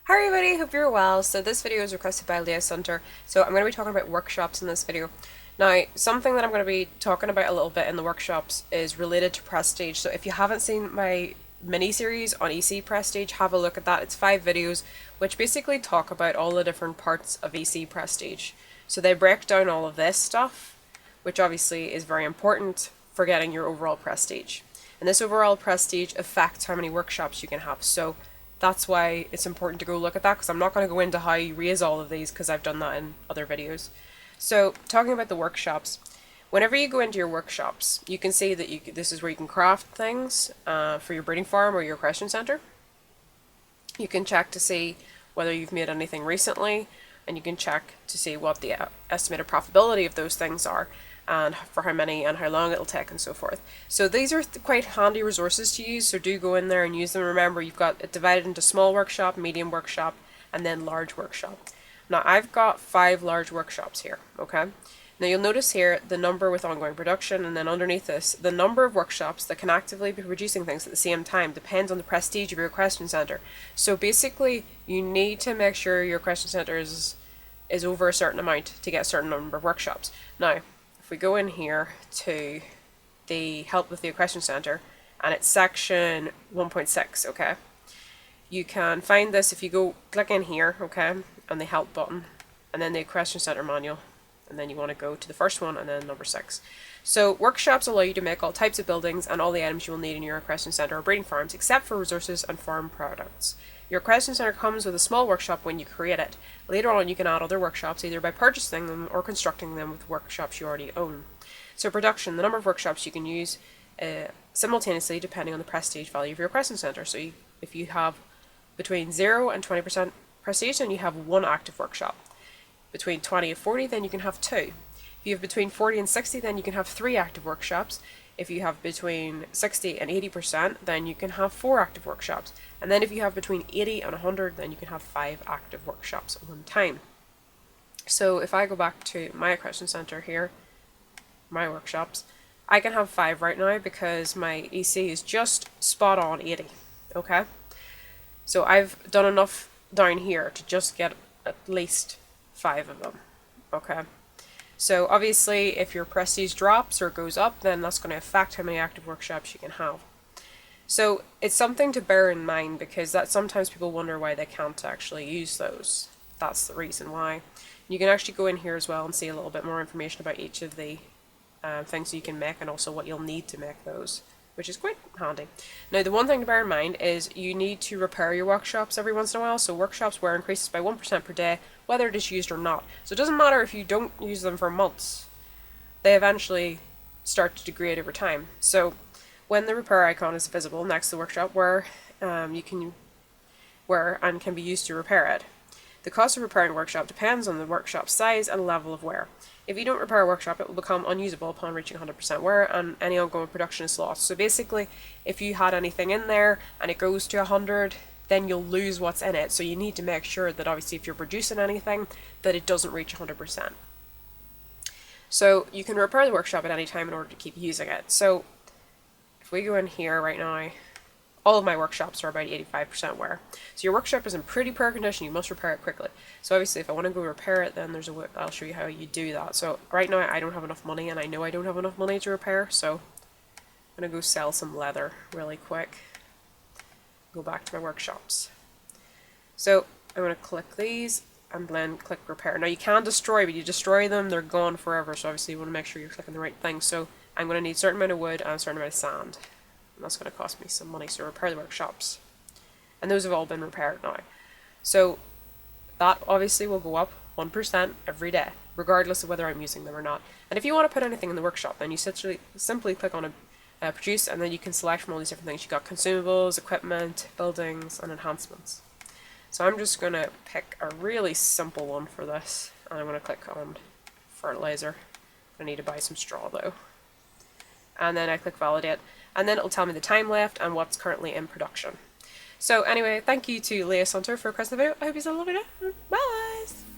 Hi everybody, hope you're well. So this video is requested by Leia Sunter. So I'm going to be talking about workshops in this video. Now, something that I'm going to be talking about a little bit in the workshops is related to Prestige. So if you haven't seen my mini-series on EC Prestige, have a look at that. It's 5 videos which basically talk about all the different parts of EC Prestige. So they break down all of this stuff, which obviously is very important for getting your overall Prestige. And this overall Prestige affects how many workshops you can have. So that's why it's important to go look at that, because I'm not going to go into how you raise all of these because I've done that in other videos. So talking about the workshops, whenever you go into your workshops, you can see that this is where you can craft things for your breeding farm or your equestrian center. You can check to see whether you've made anything recently, and you can check to see what the estimated profitability of those things are, and for how many and how long it'll take and so forth. So these are quite handy resources to use, so do go in there and use them. Remember, you've got it divided into small workshop, medium workshop, and then large workshop. Now I've got 5 large workshops here, okay? Now you'll notice here the number with ongoing production, and then underneath this, the number of workshops that can actively be producing things at the same time depends on the prestige of your equestrian center. So basically, you need to make sure your equestrian center is over a certain amount to get a certain number of workshops. Now, if we go in here to the help with the equestrian center, and it's section 1.6, okay? You can find this if you go click in here, okay, on the help button, and then the equestrian center manual, and then you want to go to the first one and then number 6. So workshops allow you to make all types of buildings and all the items you will need in your equestrian center or breeding farms, except for resources and farm products. Your equestrian center comes with a small workshop when you create it. Later on, you can add other workshops either by purchasing them or constructing them with workshops you already own. So production, the number of workshops you can use simultaneously depending on the prestige value of your equestrian center. So if you have between 0 and 20% prestige, then you have 1 active workshop. Between 20 and 40, then you can have 2. If you have between 40 and 60, then you can have 3 active workshops. If you have between 60 and 80%, then you can have 4 active workshops. And then if you have between 80 and 100, then you can have 5 active workshops at one time. So if I go back to my equestrian center here, my workshops, I can have 5 right now because my EC is just spot on 80, okay? So I've done enough down here to just get at least 5 of them, okay? So obviously if your prestige drops or goes up, then that's going to affect how many active workshops you can have. So it's something to bear in mind, because that sometimes people wonder why they can't actually use those. That's the reason why. You can actually go in here as well and see a little bit more information about each of the things you can make, and also what you'll need to make those, which is quite handy. Now the one thing to bear in mind is you need to repair your workshops every once in a while. So workshops wear increases by 1% per day, whether it is used or not. So it doesn't matter if you don't use them for months. They eventually start to degrade over time. So when the repair icon is visible next to the workshop where you can be used to repair it, the cost of repairing a workshop depends on the workshop size and level of wear. If you don't repair a workshop, it will become unusable upon reaching 100% wear, and any ongoing production is lost. So basically, if you had anything in there and it goes to 100, then you'll lose what's in it. So you need to make sure that obviously if you're producing anything, that it doesn't reach 100%. So you can repair the workshop at any time in order to keep using it. So if we go in here right now, all of my workshops are about 85% wear. So your workshop is in pretty poor condition, you must repair it quickly. So obviously if I want to go repair it, then I'll show you how you do that. So right now I don't have enough money, and I know I don't have enough money to repair, so I'm going to go sell some leather really quick. Go back to my workshops. So I'm going to click these and then click repair. Now you can destroy, but you destroy them, they're gone forever, so obviously you want to make sure you're clicking the right thing. So I'm going to need a certain amount of wood and a certain amount of sand. And that's going to cost me some money, so repair the workshops. And those have all been repaired now. So that obviously will go up 1% every day, regardless of whether I'm using them or not. And if you want to put anything in the workshop, then you simply click on produce, and then you can select from all these different things. You've got consumables, equipment, buildings, and enhancements. So I'm just going to pick a really simple one for this, and I'm going to click on fertilizer. I need to buy some straw though. And then I click validate, and then it'll tell me the time left and what's currently in production. So anyway, thank you to Leia Sunter for requesting the video. I hope you all love it. Bye!